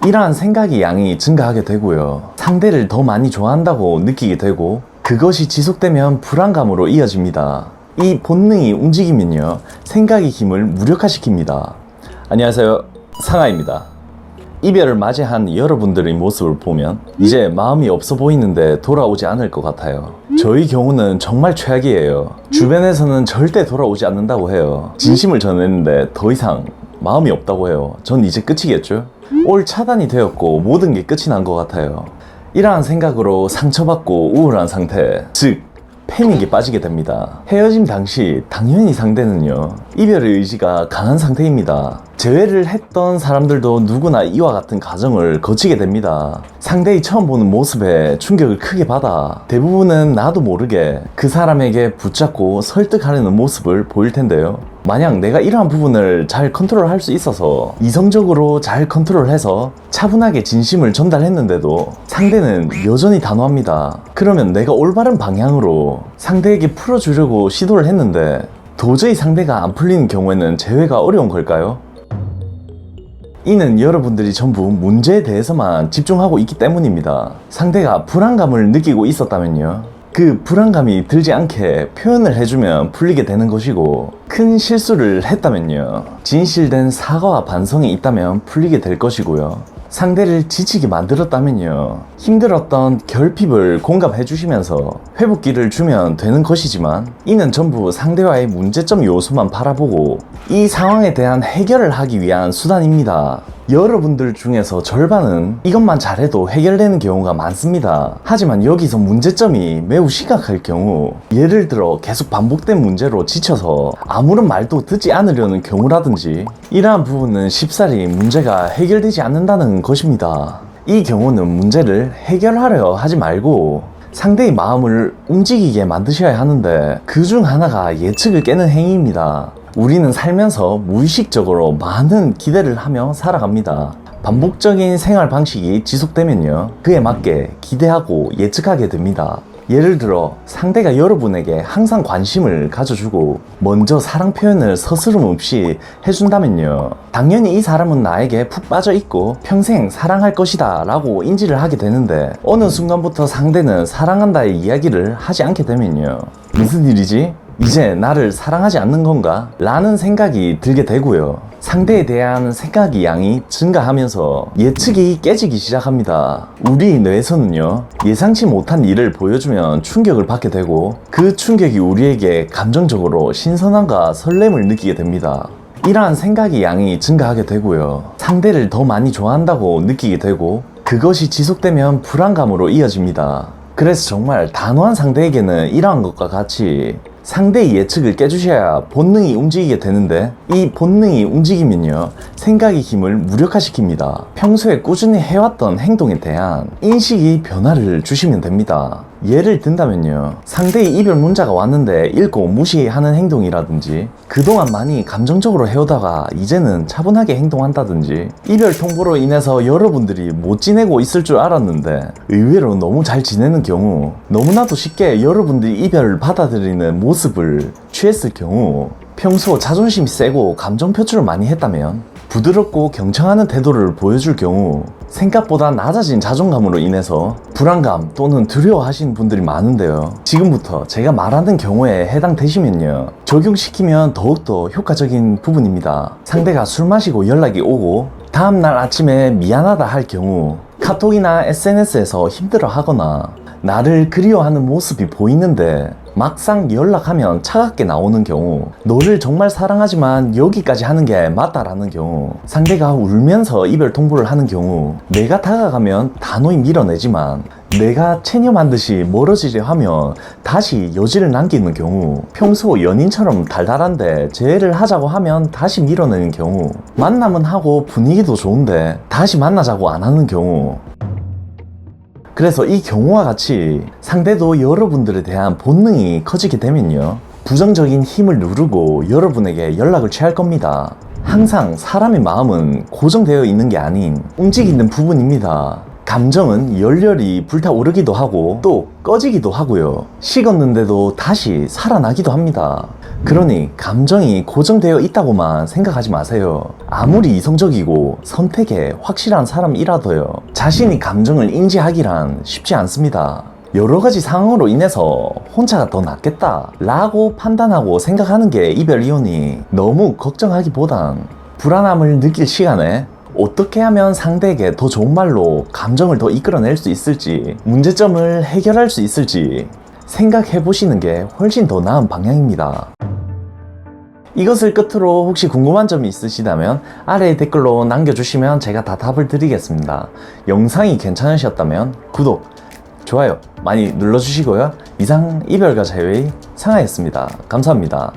이러한 생각의 양이 증가하게 되고요. 상대를 더 많이 좋아한다고 느끼게 되고 그것이 지속되면 불안감으로 이어집니다. 이 본능이 움직이면요, 생각의 힘을 무력화시킵니다. 안녕하세요, 상하입니다. 이별을 맞이한 여러분들의 모습을 보면 이제 마음이 없어 보이는데 돌아오지 않을 것 같아요. 저희 경우는 정말 최악이에요. 주변에서는 절대 돌아오지 않는다고 해요. 진심을 전했는데 더 이상 마음이 없다고 해요. 전 이제 끝이겠죠? 올 차단이 되었고 모든 게 끝이 난 것 같아요. 이러한 생각으로 상처받고 우울한 상태, 즉 패닉에 빠지게 됩니다. 헤어짐 당시 당연히 상대는요, 이별의 의지가 강한 상태입니다. 재회를 했던 사람들도 누구나 이와 같은 과정을 거치게 됩니다. 상대의 처음 보는 모습에 충격을 크게 받아 대부분은 나도 모르게 그 사람에게 붙잡고 설득하려는 모습을 보일 텐데요. 만약 내가 이러한 부분을 잘 컨트롤할 수 있어서 이성적으로 잘 컨트롤해서 차분하게 진심을 전달했는데도 상대는 여전히 단호합니다. 그러면 내가 올바른 방향으로 상대에게 풀어주려고 시도를 했는데 도저히 상대가 안 풀리는 경우에는 재회가 어려운 걸까요? 이는 여러분들이 전부 문제에 대해서만 집중하고 있기 때문입니다. 상대가 불안감을 느끼고 있었다면요, 그 불안감이 들지 않게 표현을 해주면 풀리게 되는 것이고, 큰 실수를 했다면요, 진실된 사과와 반성이 있다면 풀리게 될 것이고요, 상대를 지치게 만들었다면요, 힘들었던 결핍을 공감해 주시면서 회복기를 주면 되는 것이지만, 이는 전부 상대와의 문제점 요소만 바라보고 이 상황에 대한 해결을 하기 위한 수단입니다. 여러분들 중에서 절반은 이것만 잘해도 해결되는 경우가 많습니다. 하지만 여기서 문제점이 매우 심각할 경우, 예를 들어 계속 반복된 문제로 지쳐서 아무런 말도 듣지 않으려는 경우라든지, 이러한 부분은 쉽사리 문제가 해결되지 않는다는 것입니다. 이 경우는 문제를 해결하려 하지 말고 상대의 마음을 움직이게 만드셔야 하는데, 그 중 하나가 예측을 깨는 행위입니다. 우리는 살면서 무의식적으로 많은 기대를 하며 살아갑니다. 반복적인 생활 방식이 지속되면요, 그에 맞게 기대하고 예측하게 됩니다. 예를 들어 상대가 여러분에게 항상 관심을 가져주고 먼저 사랑 표현을 서스름 없이 해준다면요, 당연히 이 사람은 나에게 푹 빠져있고 평생 사랑할 것이다 라고 인지를 하게 되는데, 어느 순간부터 상대는 사랑한다의 이야기를 하지 않게 되면요, 무슨 일이지? 이제 나를 사랑하지 않는 건가? 라는 생각이 들게 되고요, 상대에 대한 생각의 양이 증가하면서 예측이 깨지기 시작합니다. 우리 뇌에서는요, 예상치 못한 일을 보여주면 충격을 받게 되고 그 충격이 우리에게 감정적으로 신선함과 설렘을 느끼게 됩니다. 이러한 생각의 양이 증가하게 되고요, 상대를 더 많이 좋아한다고 느끼게 되고 그것이 지속되면 불안감으로 이어집니다. 그래서 정말 단호한 상대에게는 이러한 것과 같이 상대의 예측을 깨주셔야 본능이 움직이게 되는데, 이 본능이 움직이면요, 생각의 힘을 무력화시킵니다. 평소에 꾸준히 해왔던 행동에 대한 인식의 변화를 주시면 됩니다. 예를 든다면요, 상대의 이별 문자가 왔는데 읽고 무시하는 행동이라든지, 그동안 많이 감정적으로 해오다가 이제는 차분하게 행동한다든지, 이별 통보로 인해서 여러분들이 못 지내고 있을 줄 알았는데 의외로 너무 잘 지내는 경우, 너무나도 쉽게 여러분들이 이별을 받아들이는 모습을 취했을 경우, 평소 자존심이 세고 감정 표출을 많이 했다면 부드럽고 경청하는 태도를 보여줄 경우, 생각보다 낮아진 자존감으로 인해서 불안감 또는 두려워하시는 분들이 많은데요, 지금부터 제가 말하는 경우에 해당되시면요, 적용시키면 더욱더 효과적인 부분입니다. 상대가 술 마시고 연락이 오고 다음날 아침에 미안하다 할 경우, 카톡이나 SNS에서 힘들어 하거나 나를 그리워하는 모습이 보이는데 막상 연락하면 차갑게 나오는 경우, 너를 정말 사랑하지만 여기까지 하는 게 맞다라는 경우, 상대가 울면서 이별 통보를 하는 경우, 내가 다가가면 단호히 밀어내지만 내가 체념한 듯이 멀어지려 하면 다시 여지를 남기는 경우, 평소 연인처럼 달달한데 재회를 하자고 하면 다시 밀어내는 경우, 만남은 하고 분위기도 좋은데 다시 만나자고 안 하는 경우. 그래서 이 경우와 같이 상대도 여러분들에 대한 본능이 커지게 되면요, 부정적인 힘을 누르고 여러분에게 연락을 취할 겁니다. 항상 사람의 마음은 고정되어 있는 게 아닌 움직이는 부분입니다. 감정은 열렬히 불타오르기도 하고 또 꺼지기도 하고요. 식었는데도 다시 살아나기도 합니다. 그러니 감정이 고정되어 있다고만 생각하지 마세요. 아무리 이성적이고 선택에 확실한 사람이라도요, 자신이 감정을 인지하기란 쉽지 않습니다. 여러 가지 상황으로 인해서 혼자가 더 낫겠다 라고 판단하고 생각하는 게 이별 이혼이, 너무 걱정하기보단 불안함을 느낄 시간에 어떻게 하면 상대에게 더 좋은 말로 감정을 더 이끌어낼 수 있을지, 문제점을 해결할 수 있을지 생각해 보시는 게 훨씬 더 나은 방향입니다. 이것을 끝으로 혹시 궁금한 점이 있으시다면 아래 댓글로 남겨주시면 제가 다 답을 드리겠습니다. 영상이 괜찮으셨다면 구독, 좋아요 많이 눌러주시고요. 이상 이별과 자유의 상하였습니다. 감사합니다.